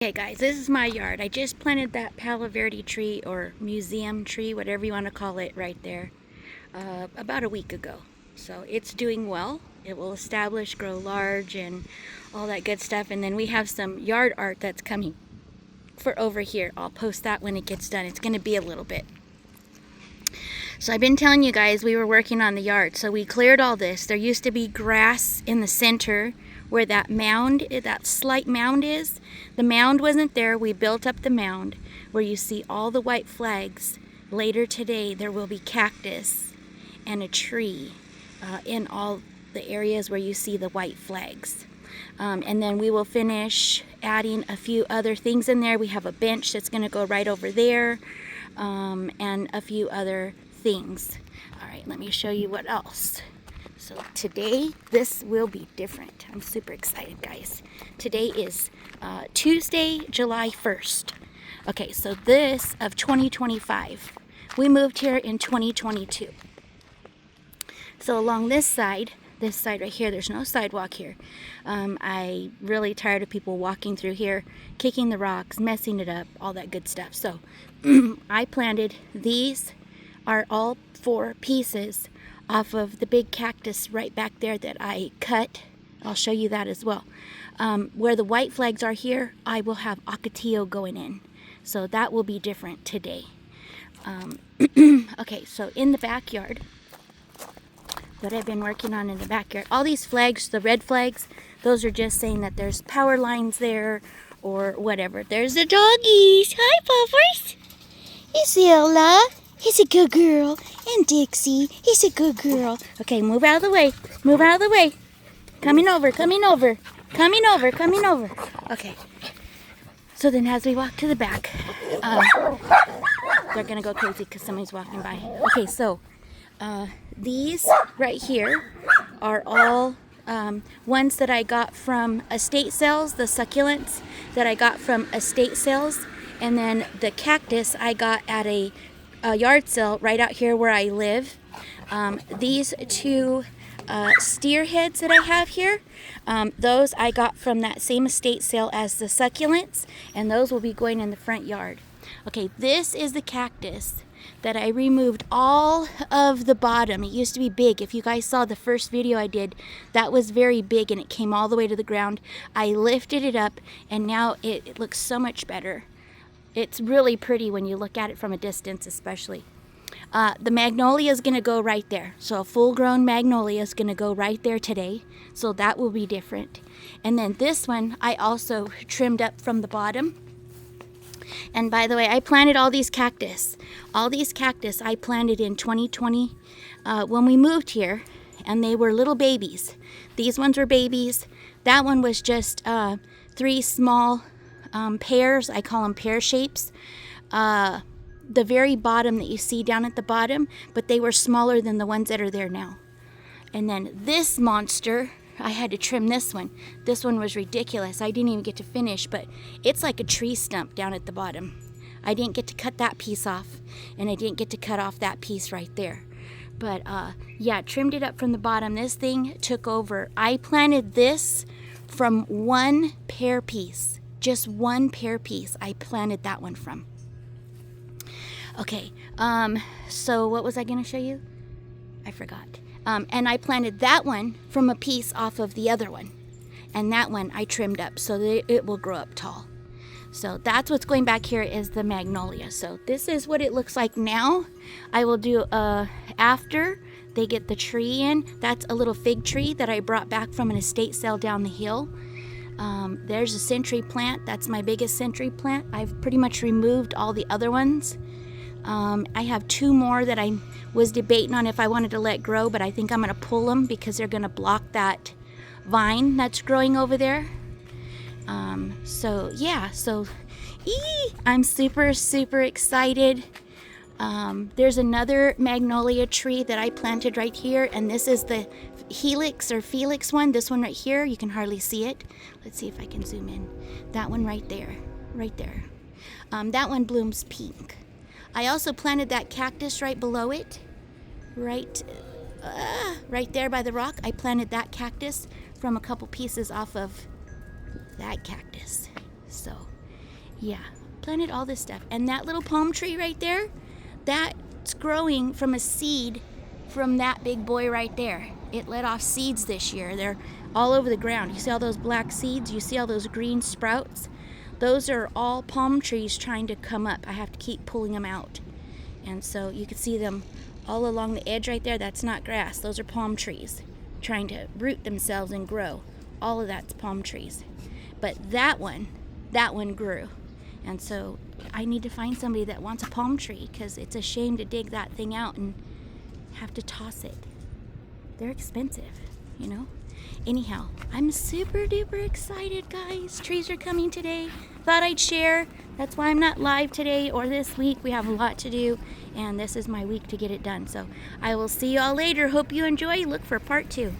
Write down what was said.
Okay guys, this is my yard. I just planted that Palo Verde tree or museum tree, whatever you want to call it, right there about a week ago. So it's doing well. It will establish, grow large, and all that good stuff. And then we have some yard art that's coming for over here. I'll post that when it gets done. It's going to be a little bit. So I've been telling you guys we were working on the yard. So we cleared all this. There used to be grass in the center where that mound, that slight mound is. The mound wasn't there. We built up the mound where you see all the white flags. Later today there will be cactus and a tree in all the areas where you see the white flags. And then we will finish adding a few other things in there. We have a bench that's going to go right over there, and a few other things. All right, let me show you what else. So today, this will be different. I'm super excited, guys. Today is Tuesday, July 1st. Okay, so this of 2025. We moved here in 2022. So along this side right here, there's no sidewalk here. I really tired of people walking through here, kicking the rocks, messing it up, all that good stuff. So I planted these are all 4 pieces off of the big cactus right back there that I cut. I'll show you that as well. Where the white flags are here, I will have ocotillo going in. So that will be different today. Okay, so in the backyard, what I've been working on in the backyard, all these flags, the red flags, those are just saying that there's power lines there or whatever. There's the doggies. Hi, Puffers. Isilla. He's a good girl. And Dixie. He's a good girl. Okay, move out of the way. Move out of the way. Coming over, coming over. Coming over, coming over. Okay. So then as we walk to the back, they're going to go crazy because somebody's walking by. Okay, so these right here are all ones that I got from estate sales, the succulents that I got from estate sales. And then the cactus I got at a yard sale right out here where I live. These 2 steer heads that I have here, those I got from that same estate sale as the succulents, and those will be going in the front yard. Okay, this is the cactus that I removed all of the bottom. It used to be big. If you guys saw the first video I did, that was very big and it came all the way to the ground. I lifted it up and now it looks so much better. It's really pretty when you look at it from a distance, especially. The magnolia is going to go right there. So a full-grown magnolia is going to go right there today. So that will be different. And then this one I also trimmed up from the bottom. And by the way, I planted all these cactus. All these cactus I planted in 2020 when we moved here, and they were little babies. These ones were babies. That one was just 3 small pears. I call them pear shapes. The very bottom that you see down at the bottom, but they were smaller than the ones that are there now. And then this monster, I had to trim this one. This one was ridiculous. I didn't even get to finish, but it's like a tree stump down at the bottom. I didn't get to cut that piece off, and I didn't get to cut off that piece right there. But yeah, trimmed it up from the bottom. This thing took over. I planted this from 1 pear piece. Just 1 pear piece I planted that one from. Okay, so what was I going to show you? I forgot. And I planted that one from a piece off of the other one. And that one I trimmed up so that it will grow up tall. So that's what's going back here is the magnolia. So this is what it looks like now. I will do after they get the tree in. That's a little fig tree that I brought back from an estate sale down the hill. There's a century plant. That's my biggest century plant. I've pretty much removed all the other ones. I have 2 more that I was debating on if I wanted to let grow, but I think I'm going to pull them because they're going to block that vine that's growing over there. So yeah, so I'm super, super excited. There's another magnolia tree that I planted right here, and this is the helix or felix one. This one right here, you can hardly see it. Let's see if I can zoom in. That one right there, right there. That one blooms pink. I also planted that cactus right below it, right there by the rock. I planted that cactus from a couple pieces off of that cactus. So Yeah, planted all this stuff. And that little palm tree right there, that's growing from a seed from that big boy right there. It let off seeds this year. They're all over the ground. You see all those black seeds? You see all those green sprouts? Those are all palm trees trying to come up. I have to keep pulling them out. And so you can see them all along the edge right there. That's not grass. Those are palm trees trying to root themselves and grow. All of that's palm trees. But that one grew. And so I need to find somebody that wants a palm tree, because it's a shame to dig that thing out and have to toss it. They're expensive, you know? Anyhow, I'm super duper excited, guys. Trees are coming today. Thought I'd share. That's why I'm not live today or this week. We have a lot to do, and this is my week to get it done. So I will see y'all later. Hope you enjoy. Look for part 2.